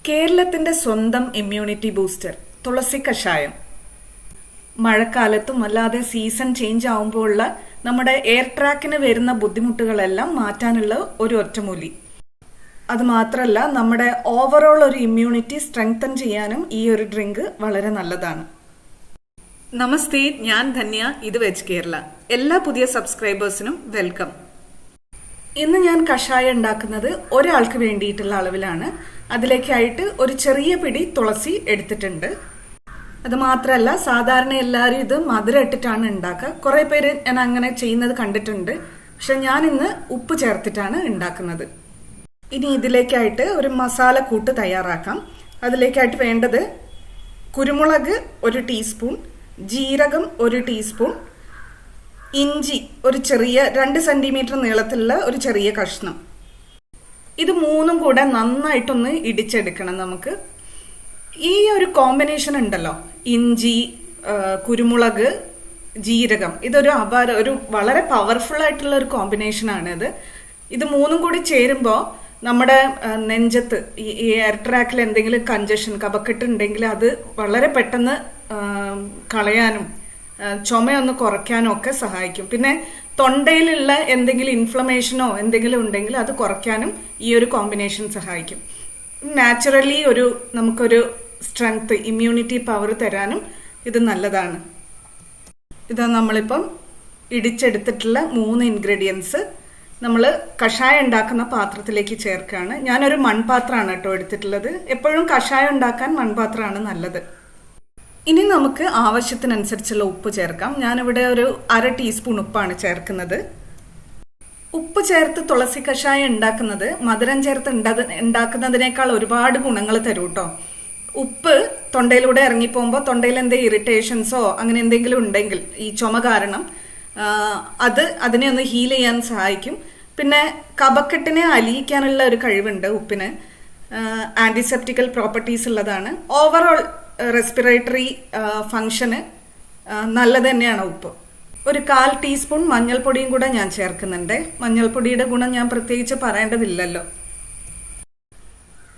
കേരളത്തിന്റെ സ്വന്തം immunity booster തുളസി കഷായം. മഴക്കാലത്തും അല്ലാതെ സീസൺ ചേഞ്ച് ആവുമ്പോഴുള്ള നമ്മുടെ എയർ ട്രാക്കിന് വരുന്ന ബുദ്ധിമുട്ടുകളെല്ലാം മാറ്റാനുള്ള ഒരു ഒറ്റമൂലി. അത് മാത്രമല്ല, നമ്മുടെ ഓവറോൾ ഒരു ഇമ്മ്യൂണിറ്റി സ്ട്രെങ്തൻ ചെയ്യാനും ഈ ഒരു ഡ്രിങ്ക് വളരെ നല്ലതാണ്. നമസ്തേ, ഞാൻ ധന്യ. ഇത് വെജ് കേരള. എല്ലാ പുതിയ സബ്സ്ക്രൈബേഴ്സിനും വെൽക്കം. ഇന്ന് ഞാൻ കഷായം ഉണ്ടാക്കുന്നത് ഒരാൾക്ക് വേണ്ടിയിട്ടുള്ള അളവിലാണ്. അതിലേക്കായിട്ട് ഒരു ചെറിയ പിടി തുളസി എടുത്തിട്ടുണ്ട്. അത് മാത്രമല്ല, സാധാരണ എല്ലാവരും ഇത് മധുരം ഇട്ടിട്ടാണ് ഉണ്ടാക്കുക. കുറെ പേര് ഞാൻ അങ്ങനെ ചെയ്യുന്നത് കണ്ടിട്ടുണ്ട്. പക്ഷെ ഞാൻ ഇന്ന് ഉപ്പ് ചേർത്തിട്ടാണ് ഉണ്ടാക്കുന്നത്. ഇനി ഇതിലേക്കായിട്ട് ഒരു മസാല കൂട്ട് തയ്യാറാക്കാം. അതിലേക്കായിട്ട് വേണ്ടത് കുരുമുളക് 1 ടീസ്പൂൺ, ജീരകം 1 ടീസ്പൂൺ, ഇഞ്ചി ഒരു ചെറിയ 2 സെന്റിമീറ്റർ നീളത്തിലുള്ള ഒരു ചെറിയ കഷ്ണം. ഇത് മൂന്നും കൂടെ നന്നായിട്ടൊന്ന് ഇടിച്ചെടുക്കണം നമുക്ക്. ഈ ഒരു കോമ്പിനേഷൻ ഉണ്ടല്ലോ, ഇഞ്ചി, കുരുമുളക്, ജീരകം, ഇതൊരു ഒരു വളരെ പവർഫുൾ ആയിട്ടുള്ള ഒരു കോമ്പിനേഷനാണ് ഇത്. ഇത് മൂന്നും കൂടി ചേരുമ്പോൾ നമ്മുടെ നെഞ്ചത്ത് ഈ എയർ ട്രാക്കിൽ എന്തെങ്കിലും കഞ്ചഷൻ, കഫക്കെട്ട് ഉണ്ടെങ്കിൽ അത് വളരെ പെട്ടെന്ന് കളയാനും ചുമയൊന്ന് കുറയ്ക്കാനോ ഒക്കെ സഹായിക്കും. പിന്നെ തൊണ്ടയിലുള്ള എന്തെങ്കിലും ഇൻഫ്ലമേഷനോ എന്തെങ്കിലും ഉണ്ടെങ്കിൽ അത് കുറയ്ക്കാനും ഈ ഒരു കോമ്പിനേഷൻ സഹായിക്കും. നാച്ചുറലി നമുക്കൊരു സ്ട്രെങ്ത്, ഇമ്മ്യൂണിറ്റി പവർ തരാനും ഇത് നല്ലതാണ്. ഇത് നമ്മളിപ്പം ഇടിച്ചെടുത്തിട്ടുള്ള 3 ഇൻഗ്രീഡിയൻസ് നമ്മൾ കഷായം ഉണ്ടാക്കുന്ന പാത്രത്തിലേക്ക് ചേർക്കുകയാണ്. ഞാനൊരു മൺപാത്രമാണ് കേട്ടോ എടുത്തിട്ടുള്ളത്. എപ്പോഴും കഷായം ഉണ്ടാക്കാൻ മൺപാത്രമാണ് നല്ലത്. ഇനി നമുക്ക് ആവശ്യത്തിനനുസരിച്ചുള്ള ഉപ്പ് ചേർക്കാം. ഞാനിവിടെ ഒരു 1/2 ടീസ്പൂൺ ഉപ്പാണ് ചേർക്കുന്നത്. ഉപ്പ് ചേർത്ത് തുളസി കഷായം ഉണ്ടാക്കുന്നത് മധുരം ചേർത്ത് ഉണ്ടാക്കുന്നതിനേക്കാൾ ഒരുപാട് ഗുണങ്ങൾ തരും കേട്ടോ. ഉപ്പ് തൊണ്ടയിലൂടെ ഇറങ്ങിപ്പോകുമ്പോൾ തൊണ്ടയിൽ എന്തെങ്കിലും ഇറിറ്റേഷൻസോ അങ്ങനെ എന്തെങ്കിലും ഉണ്ടെങ്കിൽ ഈ ചുമ കാരണം അതിനെ ഒന്ന് ഹീൽ ചെയ്യാൻ സഹായിക്കും. പിന്നെ കഫക്കെട്ടിനെ അലിയിക്കാനുള്ള ഒരു കഴിവുണ്ട് ഉപ്പിന്. ആന്റിസെപ്റ്റിക്കൽ പ്രോപ്പർട്ടീസ് ഉള്ളതാണ്. ഓവറോൾ റെസ്പിറേറ്ററി ഫങ്ഷന് നല്ലത് തന്നെയാണ് ഉപ്പ്. ഒരു 1/4 ടീസ്പൂൺ മഞ്ഞൾപ്പൊടിയും കൂടെ ഞാൻ ചേർക്കുന്നുണ്ട്. മഞ്ഞൾപ്പൊടിയുടെ ഗുണം ഞാൻ പ്രത്യേകിച്ച് പറയേണ്ടതില്ലല്ലോ.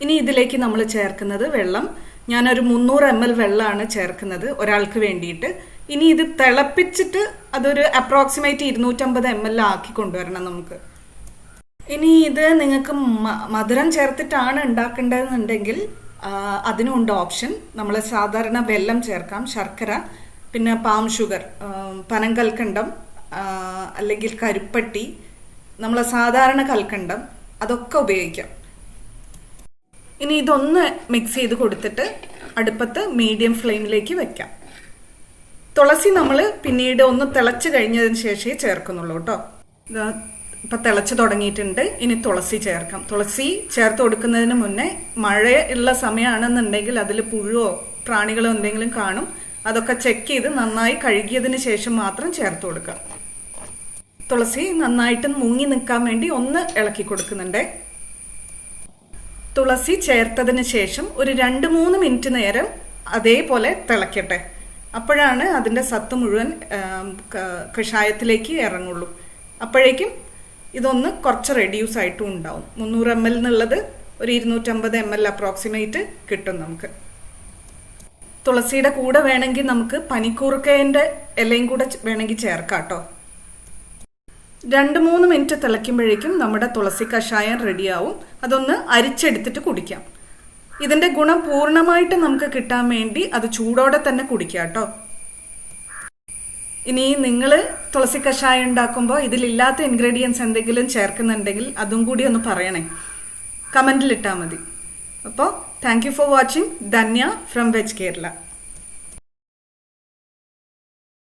ഇനി ഇതിലേക്ക് നമ്മൾ ചേർക്കുന്നത് വെള്ളം. ഞാനൊരു 300 ml വെള്ളമാണ് ചേർക്കുന്നത് ഒരാൾക്ക് വേണ്ടിയിട്ട്. ഇനി ഇത് തിളപ്പിച്ചിട്ട് അതൊരു അപ്രോക്സിമേറ്റ് 250 ml ആക്കി കൊണ്ടുവരണം നമുക്ക്. ഇനി ഇത് നിങ്ങൾക്ക് മധുരം ചേർത്തിട്ടാണ് ഉണ്ടാക്കേണ്ടതെന്നുണ്ടെങ്കിൽ അതിനുണ്ട് ഓപ്ഷൻ. നമ്മൾ സാധാരണ വെല്ലം ചേർക്കാം, ശർക്കര, പിന്നെ പാം ഷുഗർ, പനങ്കൽക്കണ്ടം അല്ലെങ്കിൽ കരിപ്പട്ടി, നമ്മൾ സാധാരണ കൽക്കണ്ടം, അതൊക്കെ ഉപയോഗിക്കാം. ഇനി ഇതൊന്ന് മിക്സ് ചെയ്ത് കൊടുത്തിട്ട് അടുപ്പത്ത് മീഡിയം ഫ്ലെയിമിലേക്ക് വെക്കാം. തുളസി നമ്മൾ പിന്നീട് ഒന്ന് തിളച്ച് കഴിഞ്ഞതിന് ശേഷമേ ചേർക്കുന്നുള്ളൂ കേട്ടോ. ഇപ്പം തിളച്ച് തുടങ്ങിയിട്ടുണ്ട്. ഇനി തുളസി ചേർക്കാം. തുളസി ചേർത്ത് കൊടുക്കുന്നതിന് മുന്നേ മഴയുള്ള സമയമാണെന്നുണ്ടെങ്കിൽ അതിൽ പുഴുവോ പ്രാണികളോ എന്തെങ്കിലും കാണും. അതൊക്കെ ചെക്ക് ചെയ്ത് നന്നായി കഴുകിയതിന് ശേഷം മാത്രം ചേർത്ത് കൊടുക്കാം. തുളസി നന്നായിട്ട് മുങ്ങി നിൽക്കാൻ വേണ്ടി ഒന്ന് ഇളക്കി കൊടുക്കുന്നുണ്ട്. തുളസി ചേർത്തതിന് ശേഷം ഒരു 2-3 മിനിറ്റ് നേരം അതേപോലെ തിളക്കട്ടെ. അപ്പോഴാണ് അതിൻ്റെ സത്ത് മുഴുവൻ കഷായത്തിലേക്ക് ഇറങ്ങുള്ളൂ. അപ്പോഴേക്കും ഇതൊന്ന് കുറച്ച് റെഡ്യൂസ് ആയിട്ടും ഉണ്ടാവും. 300 ml എന്നുള്ളത് ഒരു 250 ml അപ്രോക്സിമേറ്റ് കിട്ടും നമുക്ക്. തുളസിയുടെ കൂടെ വേണമെങ്കിൽ നമുക്ക് പനിക്കൂർക്കയുടെ ഇലയും കൂടെ വേണമെങ്കിൽ ചേർക്കാം കേട്ടോ. 2-3 മിനിറ്റ് തിളയ്ക്കുമ്പോഴേക്കും നമ്മുടെ തുളസി കഷായം റെഡിയാവും. അതൊന്ന് അരിച്ചെടുത്തിട്ട് കുടിക്കാം. ഇതിന്റെ ഗുണം പൂർണ്ണമായിട്ട് നമുക്ക് കിട്ടാൻ വേണ്ടി അത് ചൂടോടെ തന്നെ കുടിക്കാം കേട്ടോ. ഇനി നിങ്ങൾ തുളസി കഷായം ഉണ്ടാക്കുമ്പോൾ ഇതിലില്ലാത്ത ഇൻഗ്രീഡിയൻസ് എന്തെങ്കിലും ചേർക്കുന്നുണ്ടെങ്കിൽ അതും കൂടി ഒന്ന് പറയണേ, കമന്റിൽ ഇട്ടാൽ മതി. അപ്പോൾ thank you for watching. Dhanya from veg Kerala.